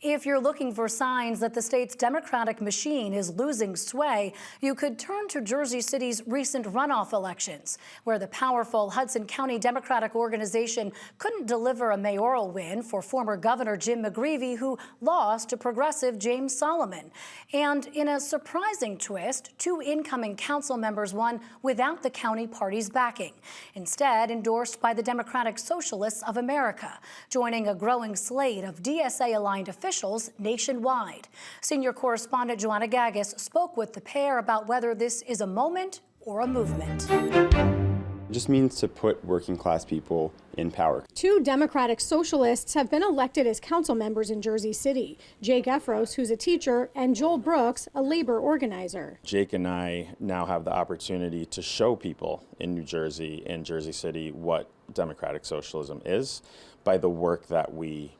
If you're looking for signs that the state's Democratic machine is losing sway, you could turn to Jersey City's recent runoff elections, where the powerful Hudson County Democratic Organization couldn't deliver a mayoral win for former Governor Jim McGreevey, who lost to progressive James Solomon. And in a surprising twist, 2 incoming council members won without the county party's backing, instead endorsed by the Democratic Socialists of America, joining a growing slate of DSA-aligned officials nationwide. Senior correspondent Joanna Gagis spoke with the pair about whether this is a moment or a movement. It just means to put working class people in power. 2 Democratic Socialists have been elected as council members in Jersey City. Jake Efros, who's a teacher, and Joel Brooks, a labor organizer. Jake and I now have the opportunity to show people in New Jersey and Jersey City what Democratic Socialism is by the work that we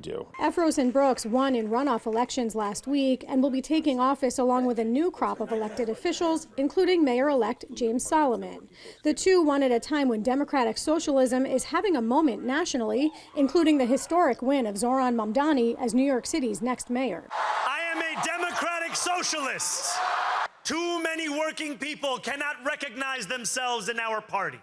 do. Efros and Brooks won in runoff elections last week and will be taking office along with a new crop of elected officials, including Mayor-elect James Solomon. The 2 won at a time when Democratic Socialism is having a moment nationally, including the historic win of Zoran Mamdani as New York City's next mayor. I am a Democratic Socialist. Too many working people cannot recognize themselves in our party.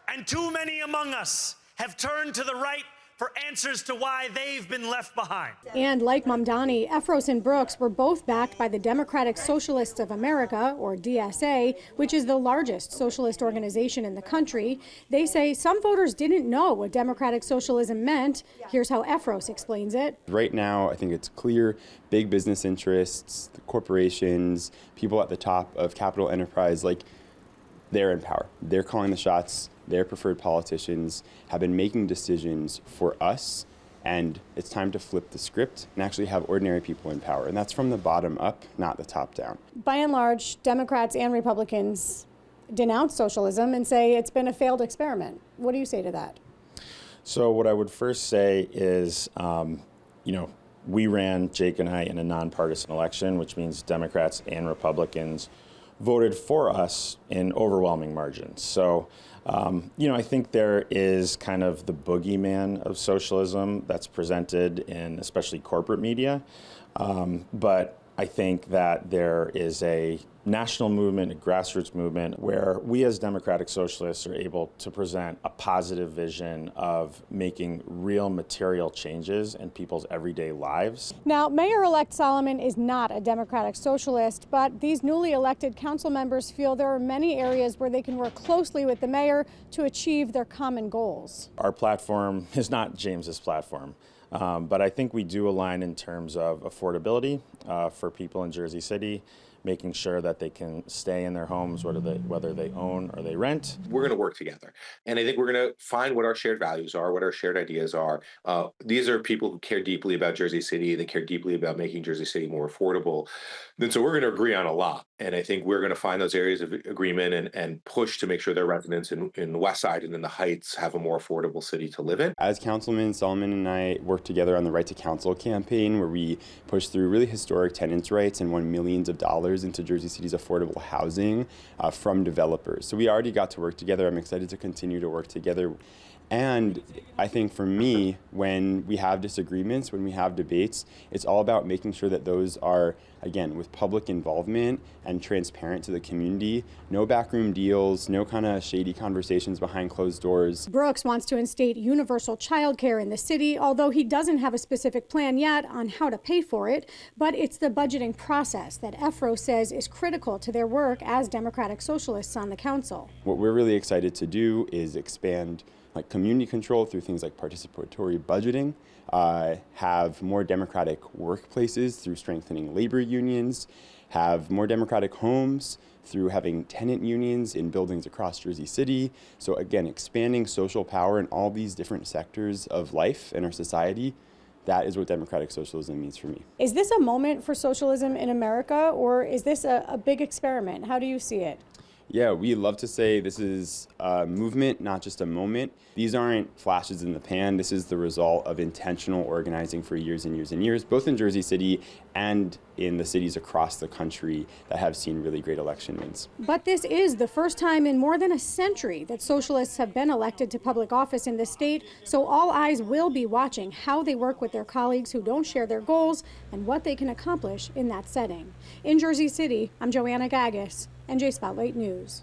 And too many among us have turned to the right for answers to why they've been left behind. And like Mamdani, Efros and Brooks were both backed by the Democratic Socialists of America, or DSA, which is the largest socialist organization in the country. They say some voters didn't know what Democratic Socialism meant. Here's how Efros explains it. Right now, I think it's clear big business interests, the corporations, people at the top of capital enterprise, they're in power. They're calling the shots. Their preferred politicians have been making decisions for us, and it's time to flip the script and actually have ordinary people in power. And that's from the bottom up, not the top down. By and large, Democrats and Republicans denounce socialism and say it's been a failed experiment. What do you say to that? So what I would first say is, we ran, Jake and I, in a nonpartisan election, which means Democrats and Republicans voted for us in overwhelming margins. So, I think there is kind of the boogeyman of socialism that's presented in especially corporate media. But I think that there is a national movement, a grassroots movement, where we as Democratic Socialists are able to present a positive vision of making real material changes in people's everyday lives. Now, Mayor-elect Solomon is not a Democratic Socialist, but these newly elected council members feel there are many areas where they can work closely with the mayor to achieve their common goals. Our platform is not James's platform. But I think we do align in terms of affordability for people in Jersey City, making sure that they can stay in their homes, whether they own or they rent. We're going to work together. And I think we're going to find what our shared values are, what our shared ideas are. These are people who care deeply about Jersey City. They care deeply about making Jersey City more affordable. And so we're going to agree on a lot. And I think we're going to find those areas of agreement and push to make sure their residents in the West Side and in the Heights have a more affordable city to live in. As Councilman Solomon and I worked together on the Right to Council campaign, where we pushed through really historic tenants' rights and won millions of dollars into Jersey City's affordable housing from developers. So we already got to work together. I'm excited to continue to work together. And I think for me, when we have disagreements, when we have debates, it's all about making sure that those are, again, with public involvement and transparent to the community. No backroom deals, no kind of shady conversations behind closed doors. Brooks wants to instate universal child care in the city, although he doesn't have a specific plan yet on how to pay for it. But it's the budgeting process that Efros says is critical to their work as Democratic Socialists on the council. What we're really excited to do is expand community control through things like participatory budgeting, have more democratic workplaces through strengthening labor unions, have more democratic homes through having tenant unions in buildings across Jersey City. So again, expanding social power in all these different sectors of life in our society. That is what democratic socialism means for me. Is this a moment for socialism in America, or is this a big experiment? How do you see it? Yeah, we love to say this is a movement, not just a moment. These aren't flashes in the pan. This is the result of intentional organizing for years and years and years, both in Jersey City and in the cities across the country that have seen really great election wins. But this is the first time in more than a century that socialists have been elected to public office in the state, so all eyes will be watching how they work with their colleagues who don't share their goals and what they can accomplish in that setting. In Jersey City, I'm Joanna Gagis, NJ Spotlight News.